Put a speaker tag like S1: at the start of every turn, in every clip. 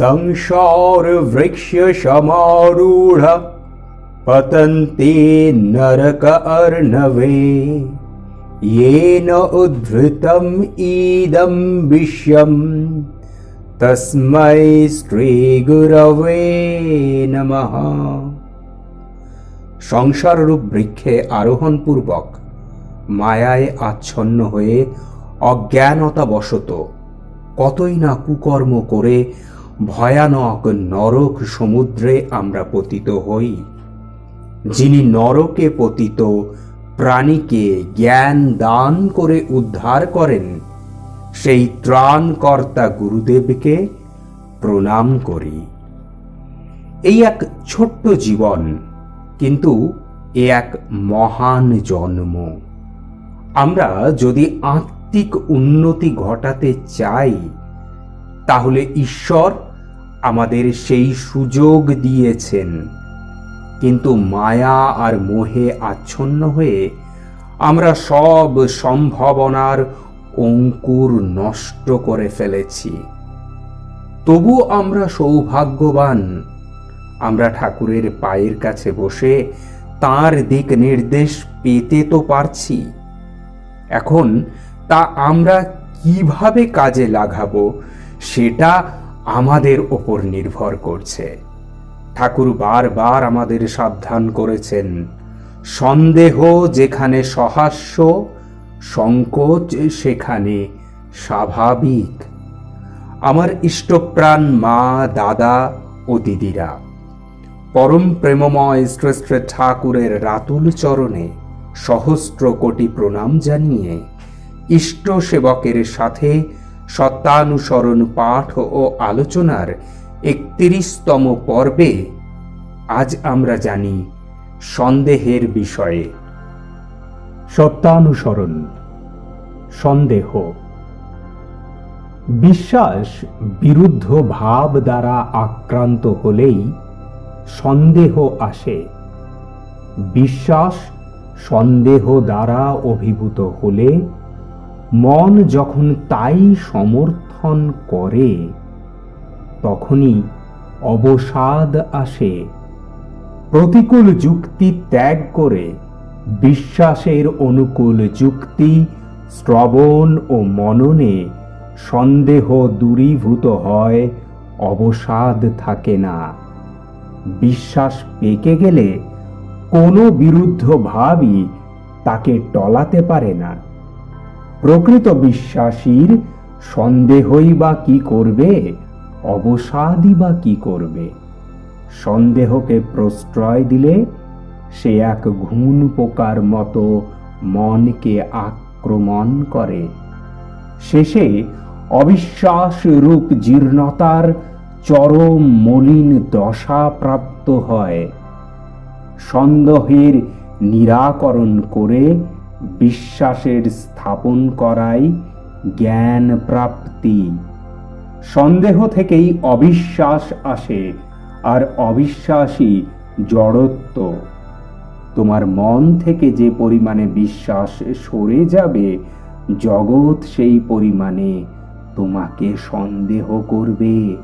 S1: संसार वृक्ष समारूढ़ पतन्ते नरक अर्णवे येन उद्धृतम् इदं विश्वम् तस्मै श्री गुरवे नमः। সংসার রূপ বৃক্ষে আরোহণ পূর্বক মায়ায় আচ্ছন্ন হয়ে অজ্ঞানতাবশত কতই না কুকর্ম করে ভয়ানক নরক সমুদ্রে আমরা পতিত হই। যিনি নরকে পতিত প্রাণীকে জ্ঞান দান করে উদ্ধার করেন, সেই ত্রাণকর্তা গুরুদেবকে প্রণাম করি। এই এক ছোট্ট জীবন, কিন্তু এ এক মহান জন্ম। আমরা যদি আত্মিক উন্নতি ঘটাতে চাই, তাহলে ঈশ্বর আমাদের সেই সুযোগ দিয়েছেন। কিন্তু মায়া আর মোহে আচ্ছন্ন হয়ে আমরা সব সম্ভাবনার অঙ্কুর নষ্ট করে ফেলেছি। তবু আমরা সৌভাগ্যবান, আমরা ঠাকুরের পায়ের কাছে বসে তাঁর দিক নির্দেশ পেতে তো পারছি। এখন তা আমরা কিভাবে কাজে লাগাবো, সেটা আমাদের ওপর নির্ভর করছে। ঠাকুর বারবার আমাদের সাবধান করেছেন, সন্দেহ যেখানে সহাস্য, সংকোচ সেখানে স্বাভাবিক। আমার ইষ্টপ্রাণ মা, দাদা ও দিদিরা, পরম প্রেমময় শ্রেষ্ঠ ঠাকুরের রাতুল চরণে সহস্র কোটি প্রণাম জানিয়ে ইষ্ট সেবকের সাথে সত্যানুসরণ পাঠ ও আলোচনার ৩১তম পর্বে আজ আমরা জানি সন্দেহের বিষয়ে। সত্যানুসরণ, সন্দেহ। বিশ্বাস বিরুদ্ধ ভাব দ্বারা আক্রান্ত হলেই সন্দেহ আসে। বিশ্বাস সন্দেহ দ্বারা অভিভূত হলে মন যখন তাই সমর্থন করে, তখনই অবসাদ আসে। প্রতিকূল যুক্তি ত্যাগ করে বিশ্বাসের অনুকূল যুক্তি শ্রবণ ও মননে সন্দেহ দূরীভূত হয়, অবসাদ থাকে না। বিশ্বাস পেকে গেলে কোনো বিরুদ্ধ ভাবই তাকে টলাতে পারে না। প্রকৃত বিশ্বাসীর সন্দেহই বা কি করবে, অবসাদই বা কি করবে? সন্দেহকে প্রশ্রয় দিলে সে এক ঘুণ পোকার মতো মনকে আক্রমণ করে। শেষে অবিশ্বাস রূপ জীর্ণতার চরম মলিন দশা প্রাপ্ত হয়। সন্দেহের নিরাকরণ করে বিশ্বাসের স্থাপন করাই জ্ঞান প্রাপ্তি। সন্দেহ থেকেই অবিশ্বাস আসে, আর অবিশ্বাসই জড়ত্ব। তোমার মন থেকে যে পরিমাণে বিশ্বাস সরে যাবে, জগৎ সেই পরিমাণে তোমাকে সন্দেহ করবে,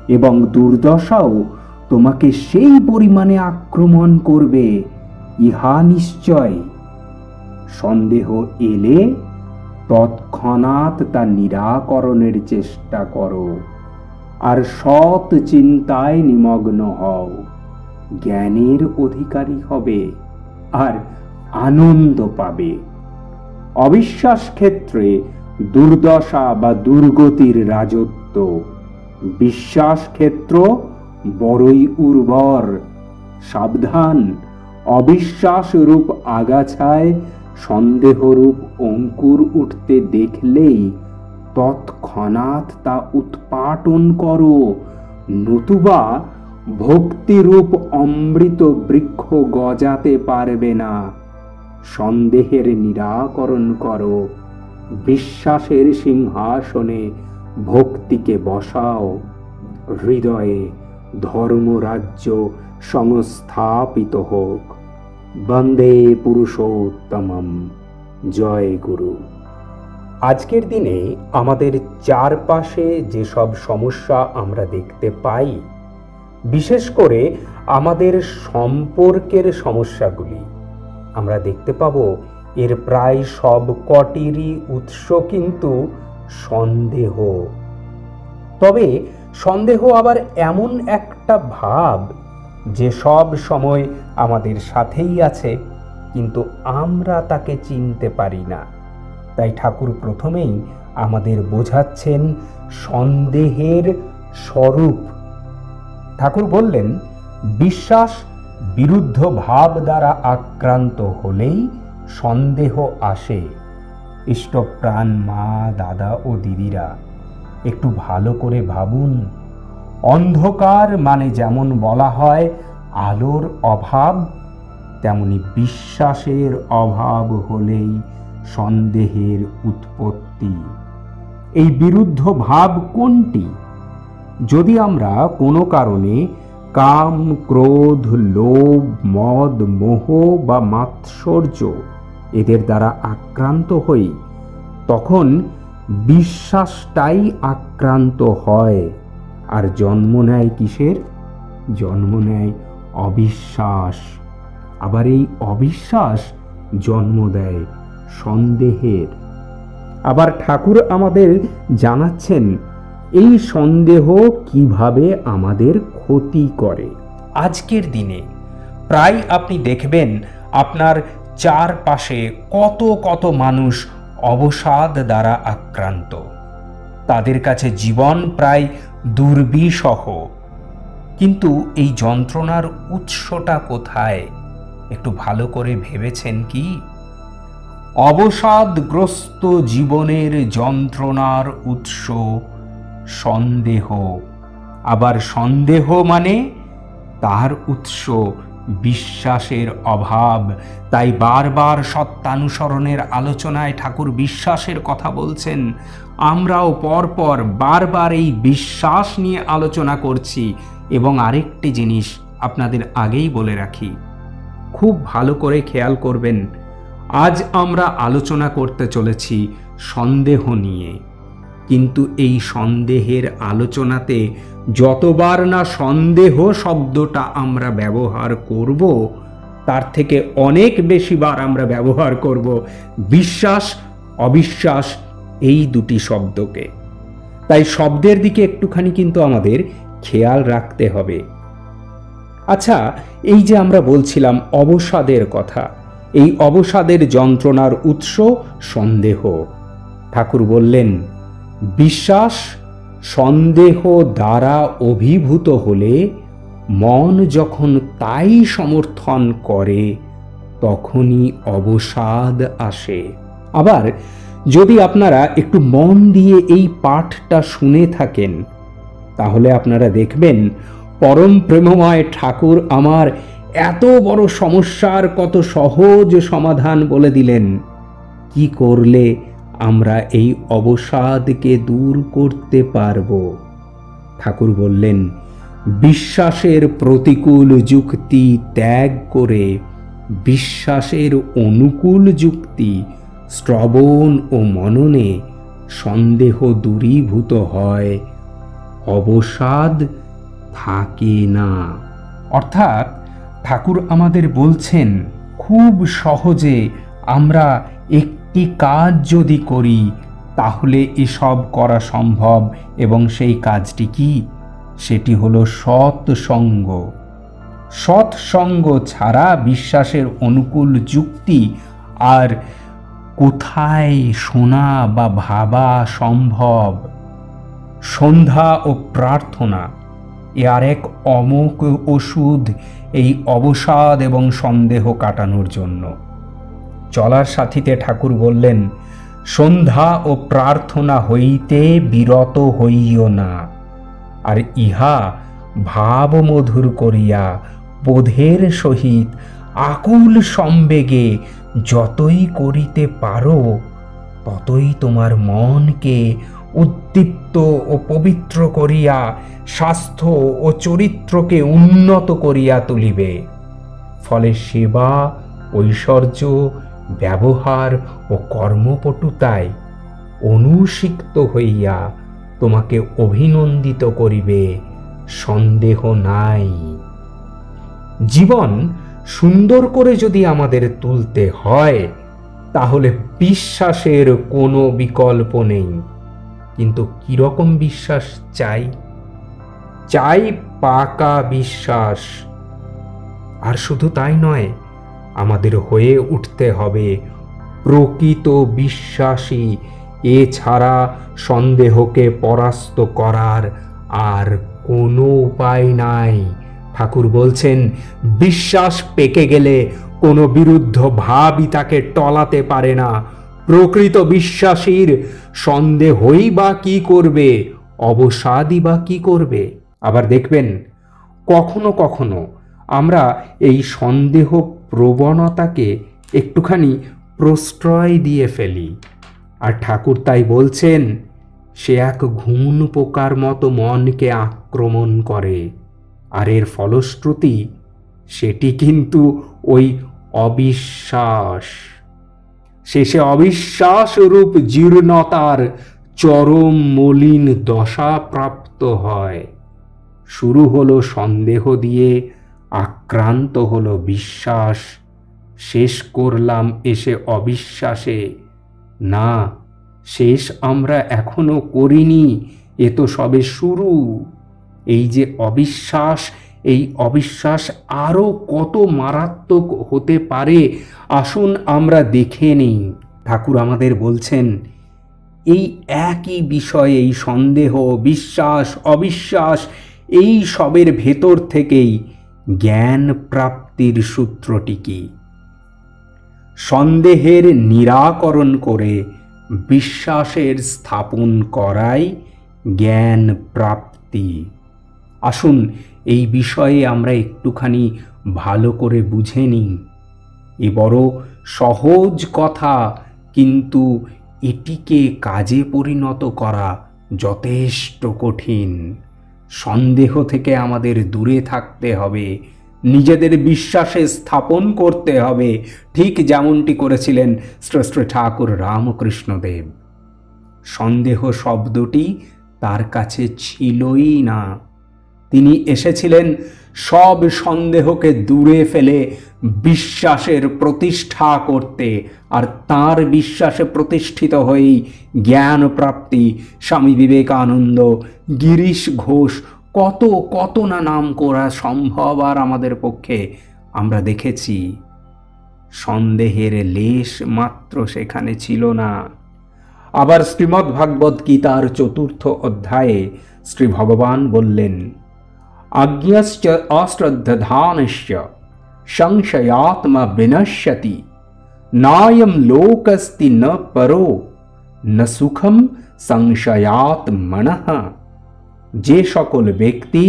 S1: এবং দুর্দশাও তোমাকে সেই পরিমাণে আক্রমণ করবে, ইহা নিশ্চয়। সন্দেহ এলে তৎক্ষণাৎ তা নিরাকরণের চেষ্টা করো, আর সৎ চিন্তায় নিমগ্ন হও। জ্ঞানের অধিকারী হবে আর আনন্দ পাবে। অবিশ্বাস ক্ষেত্রে দুর্দশা বা দুর্গতির রাজত্ব, বিশ্বাস ক্ষেত্র বড়ই উর্বর। সাবধান, অবিশ্বাস রূপ আগাছায় সন্দেহরূপ অঙ্কুর উঠতে দেখলেই তৎক্ষণাৎ তা উৎপাটন করো, নতুবা ভক্তিরূপ অমৃত বৃক্ষ গজাতে পারবে না। সন্দেহের নিরাকরণ করো, বিশ্বাসের সিংহাসনে ভক্তিকে বসাও। হৃদয়ে ধর্মরাজ্য সংস্থাপিত হোক। বন্দে পুরুষোত্তমম। জয় গুরু। আজকের দিনে আমাদের চারপাশে যেসব সমস্যা আমরা দেখতে পাই, বিশেষ করে আমাদের সম্পর্কের সমস্যাগুলি, আমরা দেখতে পাবো এর প্রায় সব কটিরই উৎস কিন্তু সন্দেহ। তবে সন্দেহ আবার এমন একটা ভাব যে সব সময় আমাদের সাথেই আছে, কিন্তু আমরা তাকে চিনতে পারি না। তাই ঠাকুর প্রথমেই আমাদের বোঝাচ্ছেন সন্দেহের স্বরূপ। ঠাকুর বললেন, বিশ্বাস বিরুদ্ধ ভাব দ্বারা আক্রান্ত হলেই সন্দেহ আসে। ইষ্টপ্রাণ মা, দাদা ও দিদিরা, একটু ভালো করে ভাবুন। অন্ধকার মানে যেমন বলা হয় আলোর অভাব, তেমনি বিশ্বাসের অভাব হলেই সন্দেহের উৎপত্তি। এই বিরুদ্ধ ভাব কোনটি? যদি আমরা কোনো কারণে কাম, ক্রোধ, লোভ, মদ, মোহ বা মাৎসর্য এদের দ্বারা আক্রান্ত হই, তখন বিশ্বাসটাই আক্রান্ত হয়। আর জন্ম নেয় কিসের? জন্ম নেয় অবিশ্বাস। আবার এই অবিশ্বাস জন্ম দেয় সন্দেহের। আবার ঠাকুর আমাদের জানাচ্ছেন এই সন্দেহ কিভাবে আমাদের ক্ষতি করে। আজকের দিনে প্রায় আপনি দেখবেন আপনার চারপাশে কত কত মানুষ অবসাদ দ্বারা আক্রান্ত। তাদের কাছে জীবন প্রায় দুর্বিষহ। কিন্তু এই যন্ত্রণার উৎসটা কোথায়? একটু ভালো করে ভেবেছেন কি? অবসাদগ্রস্ত জীবনের যন্ত্রণার উৎস সন্দেহ। আবার সন্দেহ মানে তার উৎস বিশ্বাসের অভাব। তাই বারবার সত্যানুসরণের আলোচনায় ঠাকুর বিশ্বাসের কথা বলছেন। আমরাও পরপর বারবার এই বিশ্বাস নিয়ে আলোচনা করছি। এবং আরেকটি জিনিস আপনাদের আগেই বলে রাখি, খুব ভালো করে খেয়াল করবেন, আজ আমরা আলোচনা করতে চলেছি সন্দেহ নিয়ে। কিন্তু এই সন্দেহের আলোচনাতে যতবার না সন্দেহ শব্দটা আমরা ব্যবহার করব, তার থেকে অনেক বেশিবার আমরা ব্যবহার করব বিশ্বাস, অবিশ্বাস এই দুটি শব্দকে। তাই শব্দের দিকে একটুখানি কিন্তু আমাদের খেয়াল রাখতে হবে। আচ্ছা, এই যে আমরা বলছিলাম অবসাদের কথা, এই অবসাদের যন্ত্রণার উৎস সন্দেহ। ঠাকুর বললেন, বিশ্বাস সন্দেহ দ্বারা অভিভূত হলে মন যখন তাই সমর্থন করে তখনই অবসাদ আসে। আবার যদি আপনারা একটু মন দিয়ে এই পাঠটা শুনে থাকেন, তাহলে আপনারা দেখবেন পরম প্রেমময় ঠাকুর আমার এত বড় সমস্যার কত সহজ সমাধান বলে দিলেন। কি করলে আমরা এই অবসাদকে দূর করতে পারব? ঠাকুর বললেন, বিশ্বাসের প্রতিকূল যুক্তি ত্যাগ করে বিশ্বাসের অনুকূল যুক্তি শ্রবণ ও মননে সন্দেহ দূরীভূত হয়, অবসাদ থাকে না। অর্থাৎ ঠাকুর আমাদের বলছেন, খুব সহজে আমরা একটি কাজ যদি করি তাহলে এসব করা সম্ভব। এবং সেই কাজটি কি? সেটি হলো সৎসঙ্গ। সৎসঙ্গ ছাড়া বিশ্বাসের অনুকূল যুক্তি আর কোথায় শোনা বা ভাবা সম্ভব? সন্ধ্যা ও প্রার্থনা এ আর এক অমোঘ ওষুধ এই অবসাদ এবং সন্দেহ কাটানোর জন্য। চলার সাথীতে ঠাকুর বললেন, সন্ধ্যা ও প্রার্থনা হইতে বিরত হইও না, আর ইহা ভাব মধুর করিয়া বোধের সহিত আকুল সম্বেগে যতই করিতে পারো, ততই তোমার মনকে উদ্দীপ্ত ও পবিত্র করিয়া স্বাস্থ্য ও চরিত্রকে উন্নত করিয়া তুলিবে। ফলে সেবা, ঐশ্বর্য, ব্যবহার ও কর্মপটুতায় অনুসিক্ত হইয়া তোমাকে অভিনন্দিত করিবে, সন্দেহ নাই। জীবন সুন্দর করে যদি আমাদের তুলতে হয়, তাহলে বিশ্বাসের কোনো বিকল্প নেই। কিন্তু কিরকম বিশ্বাস চাই? চাই পাকা বিশ্বাস। আর শুধু তাই নয়, আমাদের হয়ে উঠতে হবে প্রকৃত বিশ্বাসী। এছাড়া সন্দেহকে পরাস্ত করার আর কোনো উপায় নাই। ঠাকুর বলছেন, বিশ্বাস পেকে গেলে কোনো বিরুদ্ধ ভাবই তাকে টলাতে পারে না। প্রকৃত বিশ্বাসীর সন্দেহই বা কি করবে, অবসাদই বা কি করবে? আবার দেখবেন, কখনো কখনো আমরা এই সন্দেহ প্রবণতাকে একটুখানি প্রশ্রয় দিয়ে ফেলি। আর ঠাকুর তাই বলছেন, সে এক ঘুণ পোকার মতো মনকে আক্রমণ করে। আর এর ফলশ্রুতি সেটি কিন্তু ওই অবিশ্বাস। শেষে অবিশ্বাস রূপ জীর্ণতার চরম মলিন দশা প্রাপ্ত হয়। শুরু হলো সন্দেহ দিয়ে, আক্রান্ত হলো বিশ্বাস, শেষ করলাম এসে অবিশ্বাসে। না, শেষ আমরা এখনো করিনি, এ তো সবে শুরু। এই যে অবিশ্বাস, এই অবিশ্বাস আরো কত মারাত্মক হতে পারে, আসুন আমরা দেখে নিই। ঠাকুর আমাদের বলছেন, এই একই বিষয়ে, এই সন্দেহ, বিশ্বাস, অবিশ্বাস, এই সবের ভেতর থেকেই জ্ঞান প্রাপ্তির সূত্রটি কি? সন্দেহের নিরাকরণ করে বিশ্বাসের স্থাপন করাই জ্ঞান প্রাপ্তি। আসুন এই বিষয়ে আমরা একটুখানি ভালো করে বুঝে নিই। এ বড় সহজ কথা, কিন্তু এটিকে কাজে পরিণত করা যথেষ্ট কঠিন। সন্দেহ থেকে আমাদের দূরে থাকতে হবে, নিজেদের বিশ্বাসে স্থাপন করতে হবে, ঠিক যেমনটি করেছিলেন শ্রেষ্ঠ ঠাকুর রামকৃষ্ণদেব। সন্দেহ শব্দটি তার কাছে ছিলই না। তিনি এসেছিলেন সব সন্দেহকে দূরে ফেলে বিশ্বাসের প্রতিষ্ঠা করতে, আর তাঁর বিশ্বাসে প্রতিষ্ঠিত হয়েই জ্ঞান প্রাপ্তি। স্বামী বিবেকানন্দ, গিরিশ ঘোষ, কত কত না নাম করা সম্ভব আর আমাদের পক্ষে। আমরা দেখেছি সন্দেহের লেশ মাত্র সেখানে ছিল না। আবার শ্রীমদ্ ভাগবত গীতার 4th অধ্যায়ে শ্রী ভগবান বললেন, আজ্ঞাশ্চ অশ্রদ্ধধানশ্চ সংশয়াত্মা বিনশ্যতি, নায়ম লোকস্তি ন পরো ন সুখম সংশয়াত্মনঃ। যে সকল ব্যক্তি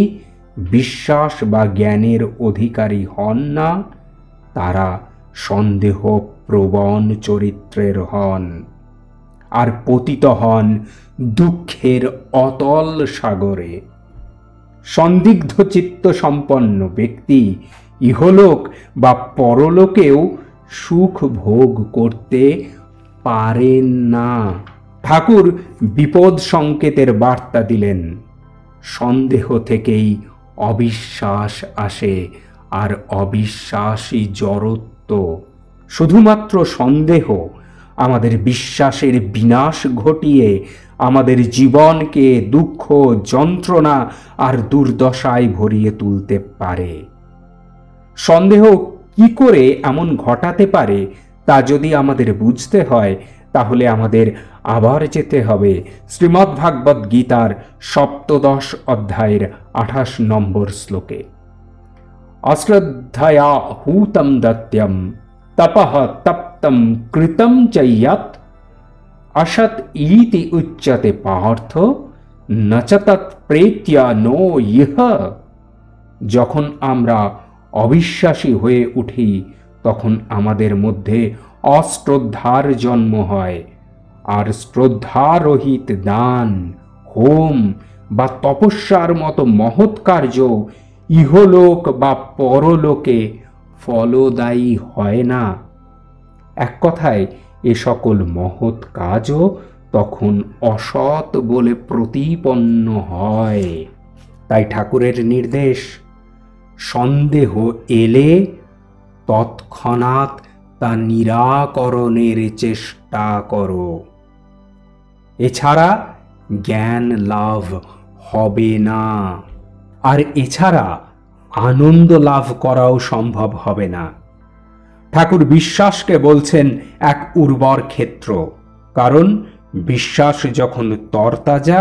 S1: বিশ্বাস বা জ্ঞানের অধিকারী হন না, তারা সন্দেহ প্রবণ চরিত্রের হন আর পতিত হন দুঃখের অতল সাগরে। সন্দিগ্ধ চিত্ত সম্পন্ন ব্যক্তি ইহলোক বা পরলোকেও সুখ ভোগ করতে পারেন না। ঠাকুর বিপদ সংকেতের বার্তা দিলেন। সন্দেহ থেকেই অবিশ্বাস আসে, আর অবিশ্বাসই জড়ত্ব। শুধুমাত্র সন্দেহ আমাদের বিশ্বাসের বিনাশ ঘটিয়ে আমাদের জীবনকে দুঃখ, যন্ত্রণা আর দুর্দশায় ভরিয়ে তুলতে পারে। সন্দেহ কি করে এমন ঘটাতে পারে তা যদি আমাদের বুঝতে হয়, তাহলে আমাদের আবার যেতে হবে শ্রীমদ্ ভাগবত গীতার 7th অধ্যায়ের 28 নম্বর শ্লোকে। অশ্রদ্ধয়া হুতম দত্যম তপঃ তপ্তম কৃতম চ যৎ অসৎ ইতি উচ্যতে পার্থ ন চ তৎ প্রেত্য নো ইহ। যখন আমরা অবিশ্বাসী হয়ে উঠি, তখন আমাদের মধ্যে অশ্রদ্ধার জন্ম হয়, আর শ্রদ্ধারহিত দান, হোম বা তপস্যার মতো মহৎ কার্য ইহলোক বা পরলোকে ফলদায়ী হয় না। এক কথায়, এ সকল মহৎ কাজও তখন অসৎ বলে প্রতিপন্ন হয়। তাই ঠাকুরের নির্দেশ, সন্দেহ এলে তৎক্ষণাৎ তা নিরাকরণের চেষ্টা করো, এছাড়া জ্ঞান লাভ হবে না। আর এছাড়া আনন্দ লাভ করাও সম্ভব হবে না। ঠাকুর বিশ্বাসকে বলছেন এক উর্বর ক্ষেত্র, কারণ বিশ্বাস যখন তরতাজা,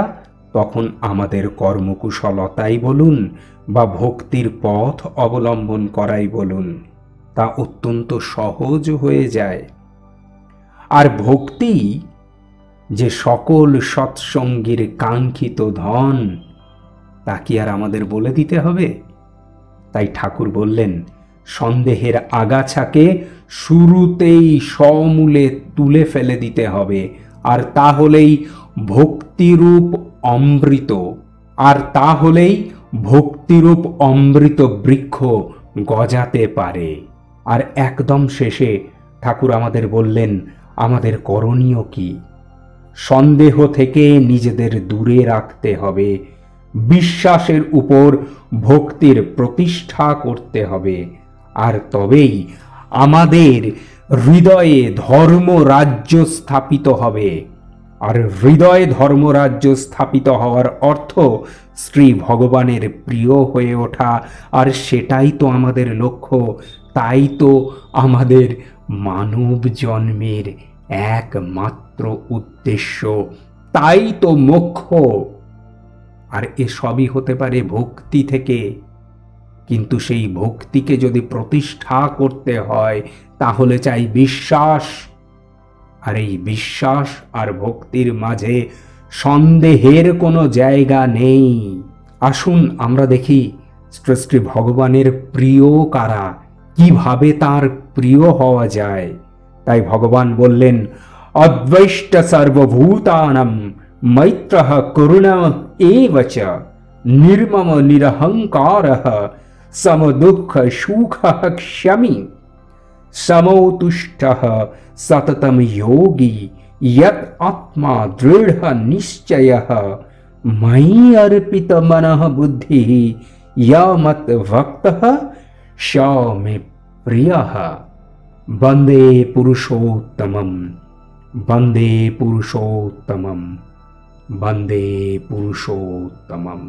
S1: তখন আমাদের কর্মকুশলতাই বলুন বা ভক্তির পথ অবলম্বন করাই বলুন, তা অত্যন্ত সহজ হয়ে যায়। আর ভক্তি যে সকল সৎসঙ্গীর কাঙ্ক্ষিত ধন, তা কি আর আমাদের বলে দিতে হবে? তাই ঠাকুর বললেন, সন্দেহের আগাছাকে শুরুতেই সমূলে তুলে ফেলে দিতে হবে, আর তাহলেই ভক্তিরূপ অমৃত, বৃক্ষ গজাতে পারে। আর একদম শেষে ঠাকুর আমাদের বললেন, আমাদের করণীয় কি? সন্দেহ থেকে নিজেদের দূরে রাখতে হবে, বিশ্বাসের উপর ভক্তির প্রতিষ্ঠা করতে হবে, আর তবেই আমাদের হৃদয়ে ধর্মরাজ্য স্থাপিত হবে। আর হৃদয়ে ধর্মরাজ্য স্থাপিত হওয়ার অর্থ শ্রী ভগবানের প্রিয় হয়ে ওঠা, আর সেটাই তো আমাদের লক্ষ্য, তাই তো আমাদের মানব জন্মের একমাত্র উদ্দেশ্য, তাই তো মোক্ষ। আর এসবই হতে পারে ভক্তি থেকে, কিন্তু সেই ভক্তিকে যদি প্রতিষ্ঠা করতে হয় তাহলে চাই বিশ্বাস। আর এই বিশ্বাস আর ভক্তির মাঝে সন্দেহের কোনো জায়গা নেই। আসুন আমরা দেখি শ্রী ভগবানের প্রিয় কারা, কিভাবে তার প্রিয় হওয়া যায়। তাই ভগবান বললেন, অদ্বৈষ্ট সর্বভূতানাং মৈত্রঃ করুণা এব চ নির্মম নিরহংকারঃ সমদুঃখ সুখঃ ক্ষমি সমতুষ্টঃ সততম যোগী यत् आत्मा दृढ़ निश्चयः मयि अर्पित मनः बुद्धिः य मत् भक्तः स मे प्रियः। वन्दे पुरुषोत्तमं, वन्दे पुरुषोत्तमं, वन्दे पुरुषोत्तमम्।